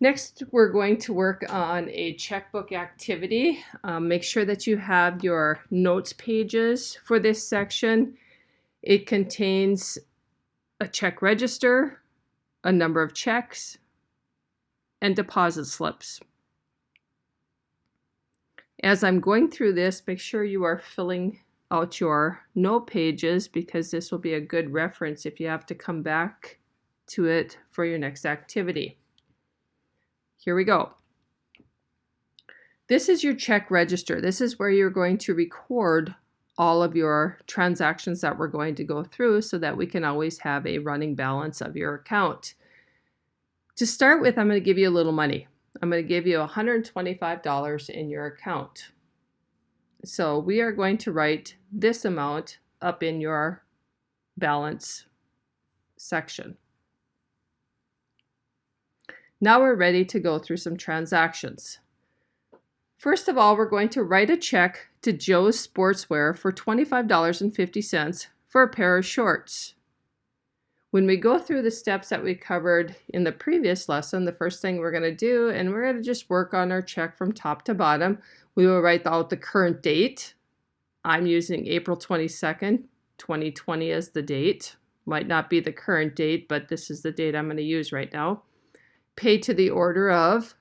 Next, we're going to work on a checkbook activity. Make sure that you have your notes pages for this section. It contains a check register, a number of checks, and deposit slips. As I'm going through this, make sure you are filling out your note pages because this will be a good reference if you have to come back to it for your next activity. Here we go. This is your check register. This is where you're going to record all of your transactions that we're going to go through so that we can always have a running balance of your account. To start with, I'm going to give you a little money. I'm going to give you $125 in your account. So we are going to write this amount up in your balance section. Now we're ready to go through some transactions. First of all, we're going to write a check to Joe's Sportswear for $25.50 for a pair of shorts. When we go through the steps that we covered in the previous lesson, the first thing we're going to do, and we're going to just work on our check from top to bottom, we will write out the current date. I'm using April 22nd, 2020 as the date. Might not be the current date, but this is the date I'm going to use right now. Pay to the order of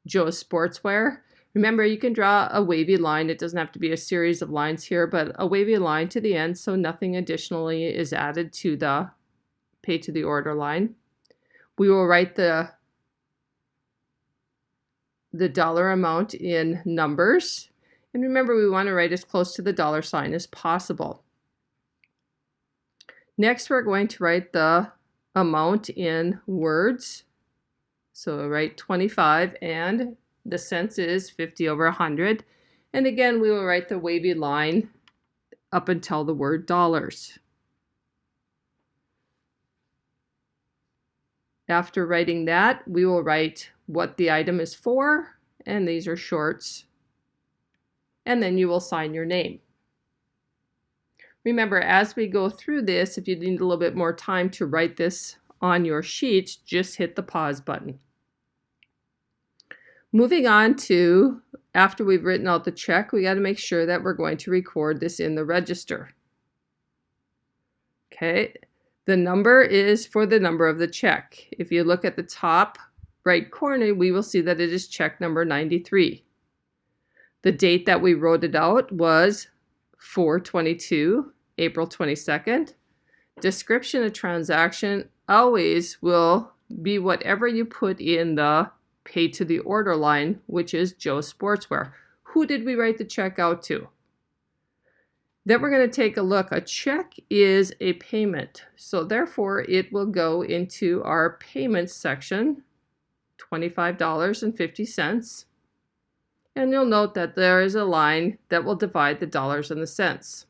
Joe's Sportswear. Remember, you can draw a wavy line. It doesn't have to be a series of lines here, but a wavy line to the end so nothing additionally is added to the pay to the order line. We will write the dollar amount in numbers. And remember, we want to write as close to the dollar sign as possible. Next, we're going to write the amount in words. So we'll write 25 and the cents is 50 over 100. And again, we will write the wavy line up until the word dollars. After writing that, we will write what the item is for, and these are shorts. And then you will sign your name. Remember, as we go through this, if you need a little bit more time to write this on your sheet, just hit the pause button. Moving on to, after we've written out the check, we got to make sure that we're going to record this in the register. Okay, the number is for the number of the check. If you look at the top right corner, we will see that it is check number 93. The date that we wrote it out was 4/22, April 22nd. Description of transaction always will be whatever you put in the pay to the order line, which is Joe's Sportswear. Who did we write the check out to? Then we're going to take a look. A check is a payment, so therefore it will go into our payments section, $25.50. And you'll note that there is a line that will divide the dollars and the cents.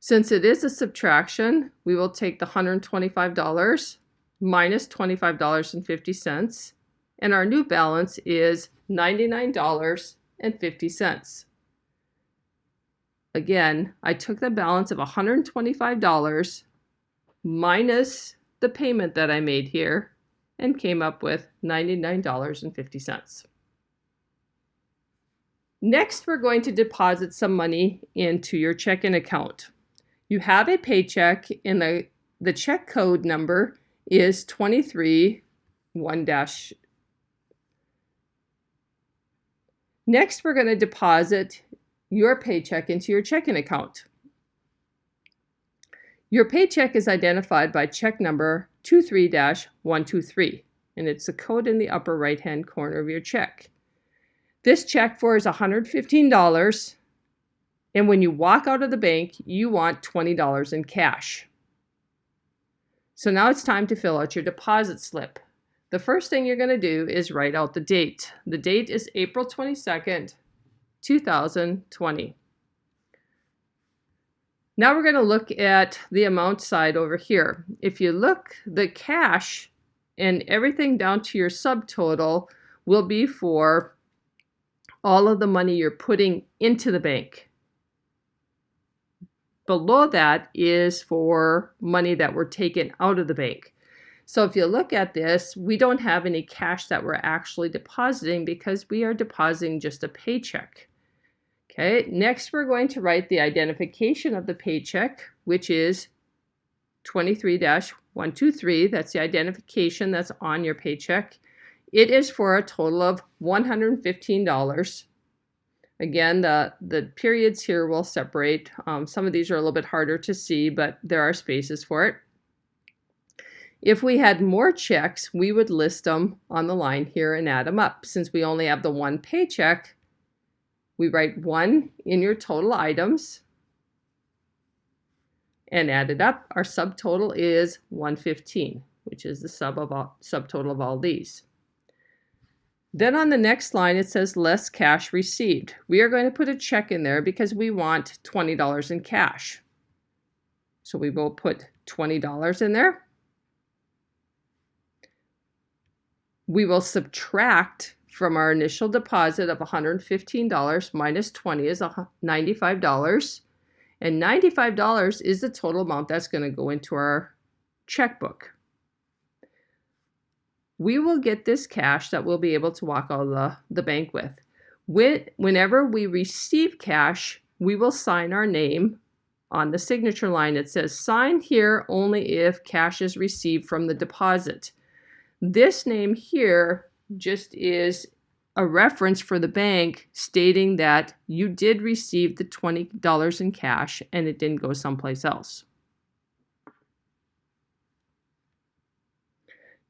Since it is a subtraction, we will take the $125 minus $25.50, and our new balance is $99.50. Again, I took the balance of $125 minus the payment that I made here and came up with $99.50. Next, we're going to deposit some money into your checking account. You have a paycheck, and the check code number is 23-1-. Next, we're going to deposit your paycheck into your checking account. Your paycheck is identified by check number 23-123, and it's the code in the upper right-hand corner of your check. This check for is $115, and when you walk out of the bank, you want $20 in cash. So now it's time to fill out your deposit slip. The first thing you're going to do is write out the date. The date is April 22nd, 2020. Now we're going to look at the amount side over here. If you look, the cash and everything down to your subtotal will be for all of the money you're putting into the bank. Below that is for money that were taken out of the bank. So if you look at this, we don't have any cash that we're actually depositing because we are depositing just a paycheck. Okay, next we're going to write the identification of the paycheck, which is 23-123. That's the identification that's on your paycheck. It is for a total of $115. Again, the periods here will separate. Some of these are a little bit harder to see, but there are spaces for it. If we had more checks, we would list them on the line here and add them up. Since we only have the one paycheck, we write 1 in your total items and add it up. Our subtotal is 115, which is the subtotal of all these. Then on the next line, it says less cash received. We are going to put a check in there because we want $20 in cash. So we will put $20 in there. We will subtract from our initial deposit of $115 minus 20 is $95. And $95 is the total amount that's going to go into our checkbook. We will get this cash that we'll be able to walk out of the bank with. Whenever we receive cash, we will sign our name on the signature line. It says sign here only if cash is received from the deposit. This name here just is a reference for the bank stating that you did receive the $20 in cash and it didn't go someplace else.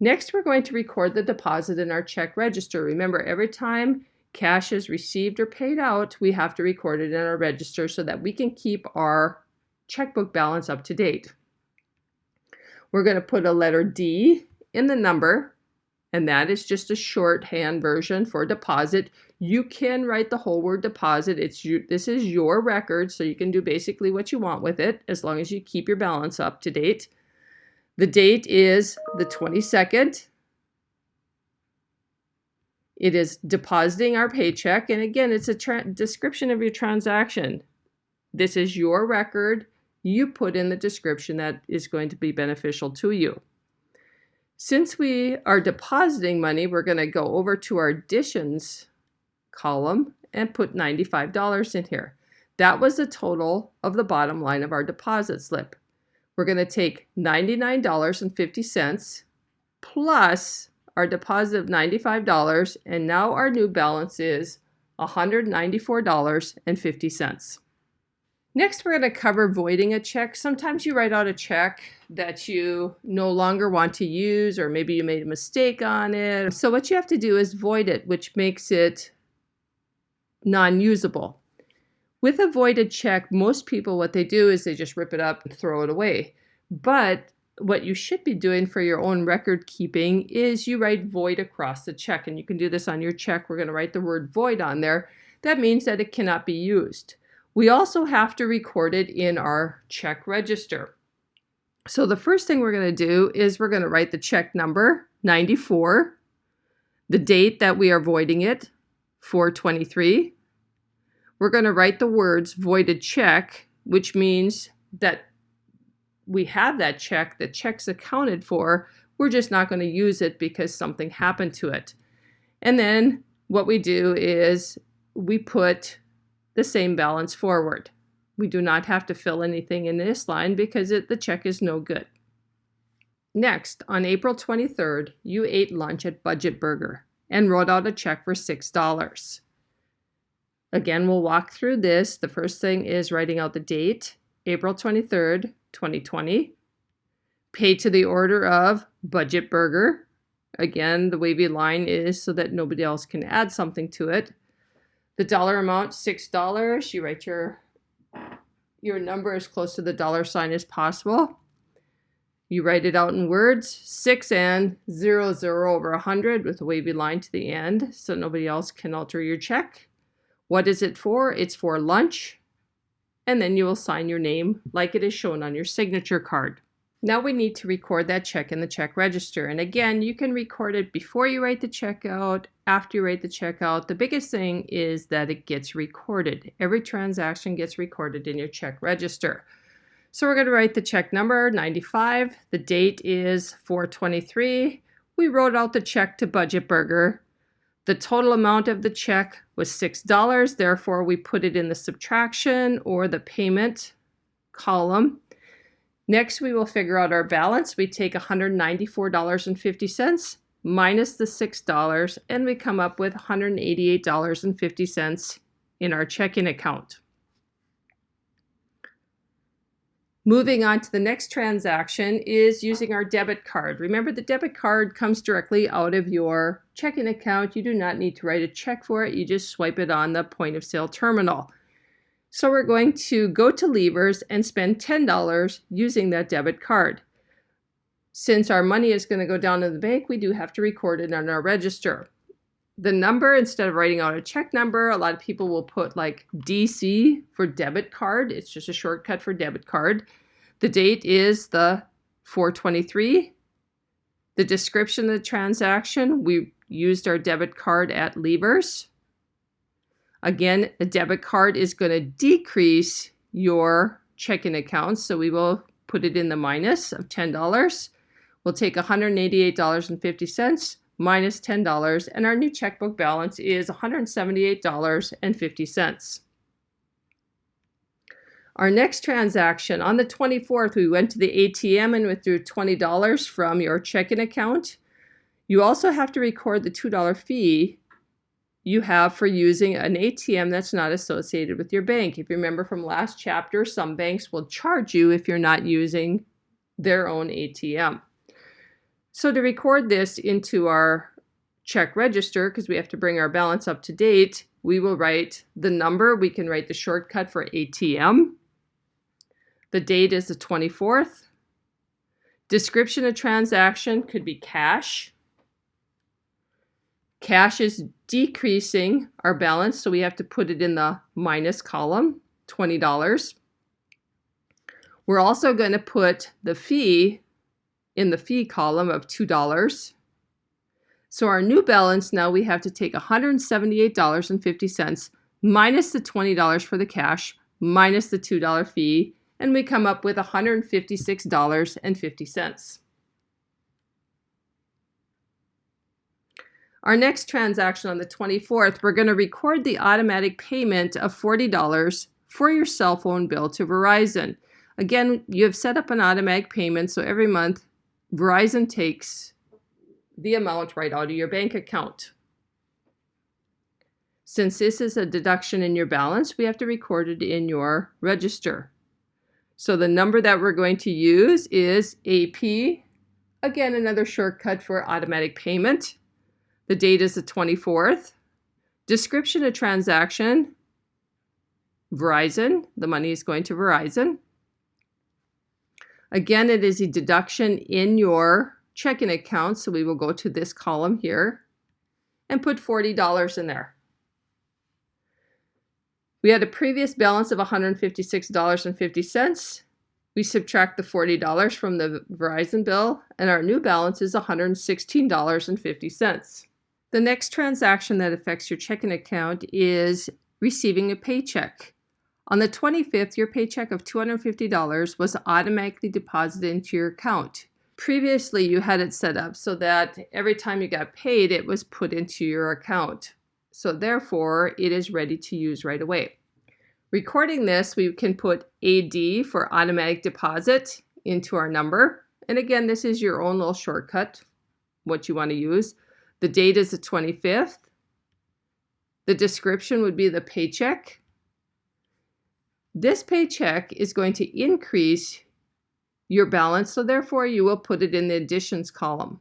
Next, we're going to record the deposit in our check register. Remember, every time cash is received or paid out, we have to record it in our register so that we can keep our checkbook balance up to date. We're going to put a letter D in the number, and that is just a shorthand version for deposit. You can write the whole word deposit. This is your record, so you can do basically what you want with it as long as you keep your balance up to date. The date is the 22nd. It is depositing our paycheck, and again, it's a description of your transaction. This is your record. You put in the description that is going to be beneficial to you. Since we are depositing money, we're going to go over to our additions column and put $95 in here. That was the total of the bottom line of our deposit slip. We're going to take $99.50 plus our deposit of $95, and now our new balance is $194.50. Next, we're going to cover voiding a check. Sometimes you write out a check that you no longer want to use, or maybe you made a mistake on it. So what you have to do is void it, which makes it non-usable. With a voided check, most people, what they do is they just rip it up and throw it away. But what you should be doing for your own record keeping is you write void across the check. And you can do this on your check. We're going to write the word void on there. That means that it cannot be used. We also have to record it in our check register. So the first thing we're going to do is we're going to write the check number, 94, the date that we are voiding it, 4/23. We're going to write the words voided check, which means that we have that check, the check's accounted for, we're just not going to use it because something happened to it. And then what we do is we put the same balance forward. We do not have to fill anything in this line because the check is no good. Next, on April 23rd, you ate lunch at Budget Burger and wrote out a check for $6. Again, we'll walk through this. The first thing is writing out the date, April 23rd, 2020. Paid to the order of Budget Burger. Again, the wavy line is so that nobody else can add something to it. The dollar amount, $6. You write your number as close to the dollar sign as possible. You write it out in words, 6 and 00 over 100 with a wavy line to the end so nobody else can alter your check. What is it for? It's for lunch. And then you will sign your name like it is shown on your signature card. Now we need to record that check in the check register. And again, you can record it before you write the check out, after you write the check out. The biggest thing is that it gets recorded. Every transaction gets recorded in your check register. So we're going to write the check number 95. The date is 4/23. We wrote out the check to Budget Burger. The total amount of the check was $6. Therefore, we put it in the subtraction or the payment column. Next, we will figure out our balance. We take $194.50 minus the $6, and we come up with $188.50 in our checking account. Moving on to the next transaction is using our debit card. Remember, the debit card comes directly out of your checking account. You do not need to write a check for it. You just swipe it on the point of sale terminal. So we're going to go to Levers and spend $10 using that debit card. Since our money is going to go down to the bank, we do have to record it on our register. The number, instead of writing out a check number, a lot of people will put like DC for debit card. It's just a shortcut for debit card. The date is the 4/23. The description of the transaction, we used our debit card at Levers. Again, the debit card is going to decrease your checking account, so we will put it in the minus of $10. We'll take $188.50 minus $10, and our new checkbook balance is $178.50. Our next transaction, on the 24th, we went to the ATM and withdrew $20 from your checking account. You also have to record the $2 fee you have for using an ATM that's not associated with your bank. If you remember from last chapter, some banks will charge you if you're not using their own ATM. So to record this into our check register, because we have to bring our balance up to date, we will write the number. We can write the shortcut for ATM. The date is the 24th. Description of transaction could be cash. Cash is decreasing our balance, so we have to put it in the minus column, $20. We're also going to put the fee in the fee column of $2. So our new balance, now we have to take $178.50 minus the $20 for the cash, minus the $2 fee, and we come up with $156.50. Our next transaction on the 24th, we're going to record the automatic payment of $40 for your cell phone bill to Verizon. Again, you have set up an automatic payment, so every month Verizon takes the amount right out of your bank account. Since this is a deduction in your balance, we have to record it in your register. So the number that we're going to use is AP. Again, another shortcut for automatic payment. The date is the 24th. Description of transaction, Verizon. The money is going to Verizon. Again, it is a deduction in your checking account, so we will go to this column here and put $40 in there. We had a previous balance of $156.50. We subtract the $40 from the Verizon bill, and our new balance is $116.50. The next transaction that affects your checking account is receiving a paycheck. On the 25th, your paycheck of $250 was automatically deposited into your account. Previously, you had it set up so that every time you got paid, it was put into your account. So therefore, it is ready to use right away. Recording this, we can put AD for automatic deposit into our number. And again, this is your own little shortcut, what you want to use. The date is the 25th. The description would be the paycheck. This paycheck is going to increase your balance, so therefore you will put it in the additions column.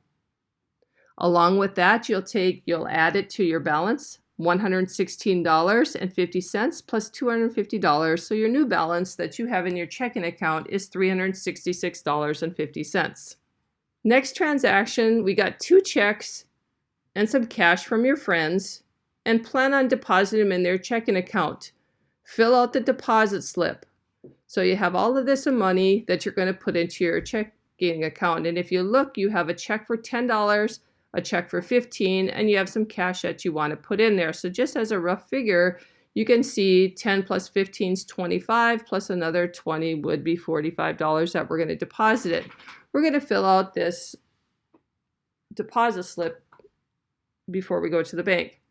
Along with that, you'll add it to your balance, $116.50 plus $250. So your new balance that you have in your checking account is $366.50. Next transaction, we got 2 checks and some cash from your friends, and plan on depositing them in their checking account. Fill out the deposit slip. So you have all of this money that you're going to put into your checking account. And if you look, you have a check for $10, a check for $15, and you have some cash that you want to put in there. So just as a rough figure, you can see 10 plus 15 is 25, plus another 20 would be $45 that we're going to deposit it. We're going to fill out this deposit slip before we go to the bank.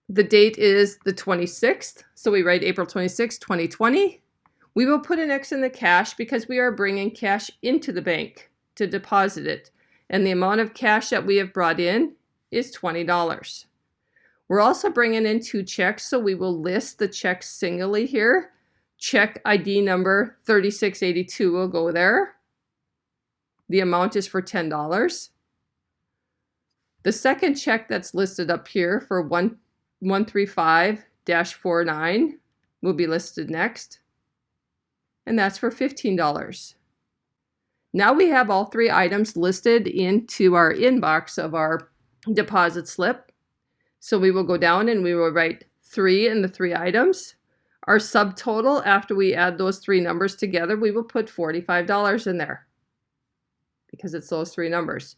The date is the 26th, so we write April 26, 2020. We will put an X in the cash because we are bringing cash into the bank to deposit it, and the amount of cash that we have brought in is $20. We're also bringing in 2 checks, so we will list the checks singly here. Check ID number 3682 will go there. The amount is for $10. The second check that's listed up here for 135-49 will be listed next, and that's for $15. Now we have all 3 items listed into our inbox of our deposit slip. So we will go down and we will write 3 in the 3 items. Our subtotal, after we add those 3 numbers together, we will put $45 in there because it's those 3 numbers.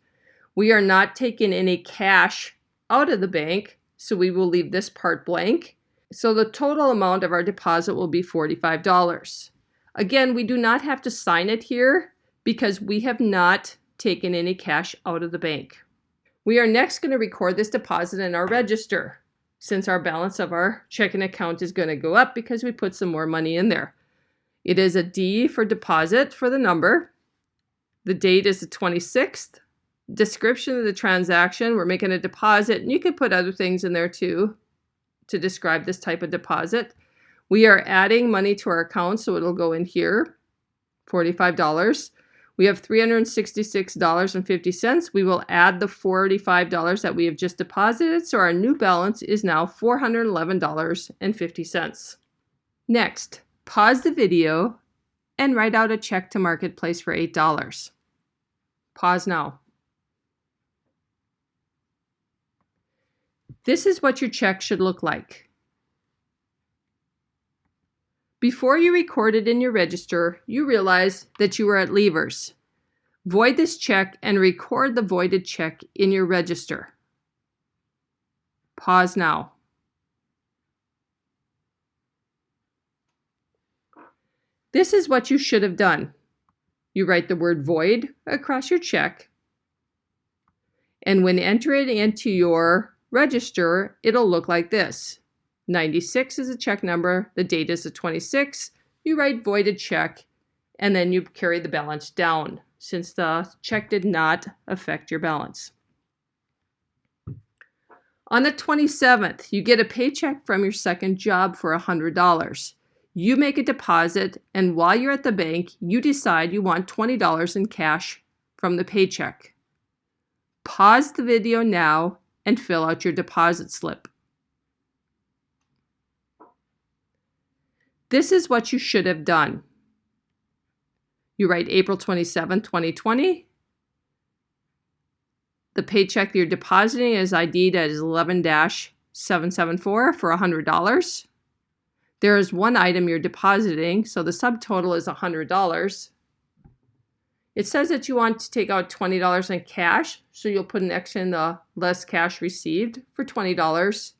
We are not taking any cash out of the bank, so we will leave this part blank. So the total amount of our deposit will be $45. Again, we do not have to sign it here because we have not taken any cash out of the bank. We are next going to record this deposit in our register, since our balance of our checking account is going to go up because we put some more money in there. It is a D for deposit for the number. The date is the 26th. Description of the transaction, we're making a deposit, and you could put other things in there too to describe this type of deposit. We are adding money to our account, so it'll go in here, $45. We have $366.50. We will add the $45 that we have just deposited, so our new balance is now $411.50. Next, pause the video and write out a check to Marketplace for $8. Pause now. This is what your check should look like. Before you record it in your register, you realize that you were at Leavers. Void this check and record the voided check in your register. Pause now. This is what you should have done. You write the word void across your check, and when entering it into your register, it'll look like this. 96 is a check number, the date is the 26th, you write voided check, and then you carry the balance down since the check did not affect your balance. On the 27th, you get a paycheck from your second job for $100. You make a deposit, and while you're at the bank, you decide you want $20 in cash from the paycheck. Pause the video now and fill out your deposit slip. This is what you should have done. You write April 27, 2020. The paycheck you're depositing is ID'd as 11-774 for $100. There is one item you're depositing, so the subtotal is $100. It says that you want to take out $20 in cash, so you'll put an X in the less cash received for $20.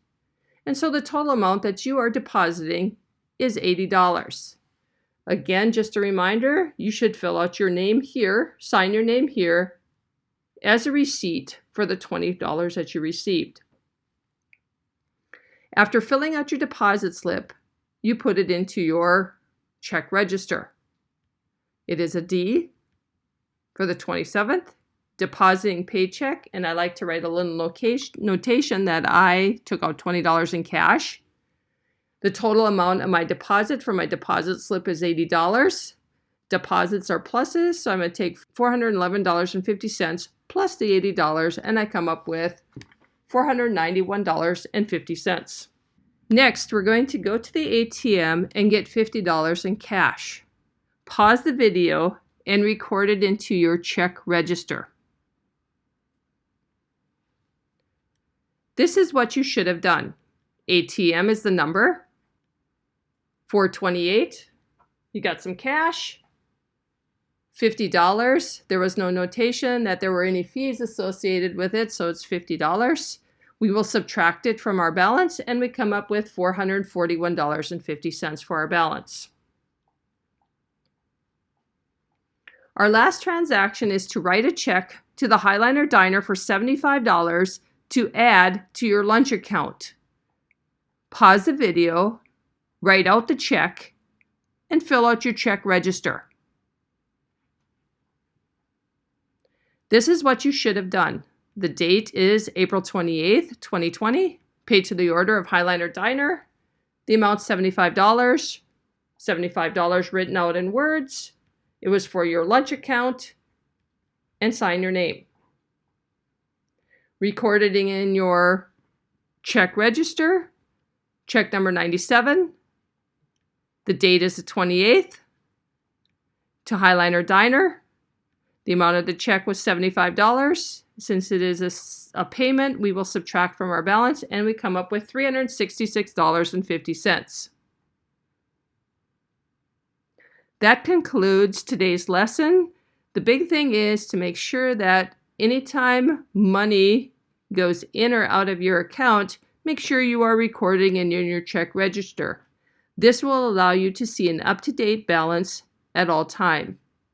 And so the total amount that you are depositing is $80. Again, just a reminder, you should fill out your name here, sign your name here as a receipt for the $20 that you received. After filling out your deposit slip, you put it into your check register. It is a D for the 27th, depositing paycheck, and I like to write a little notation that I took out $20 in cash. The total amount of my deposit for my deposit slip is $80. Deposits are pluses, so I'm going to take $411.50 plus the $80, and I come up with $491.50. Next, we're going to go to the ATM and get $50 in cash. Pause the video and record it into your check register. This is what you should have done. ATM is the number. 428. You got some cash. $50. There was no notation that there were any fees associated with it, so it's $50. We will subtract it from our balance, and we come up with $441.50 for our balance. Our last transaction is to write a check to the Highliner Diner for $75 to add to your lunch account. Pause the video, write out the check, and fill out your check register. This is what you should have done. The date is April 28th, 2020, paid to the order of Highliner Diner. The amount $75, $75 written out in words. It was for your lunch account, and sign your name. Recorded in your check register, check number 97. The date is the 28th. To Highliner Diner. The amount of the check was $75. Since it is a payment, we will subtract from our balance, and we come up with $366.50. That concludes today's lesson. The big thing is to make sure that anytime money goes in or out of your account, make sure you are recording in your check register. This will allow you to see an up-to-date balance at all time.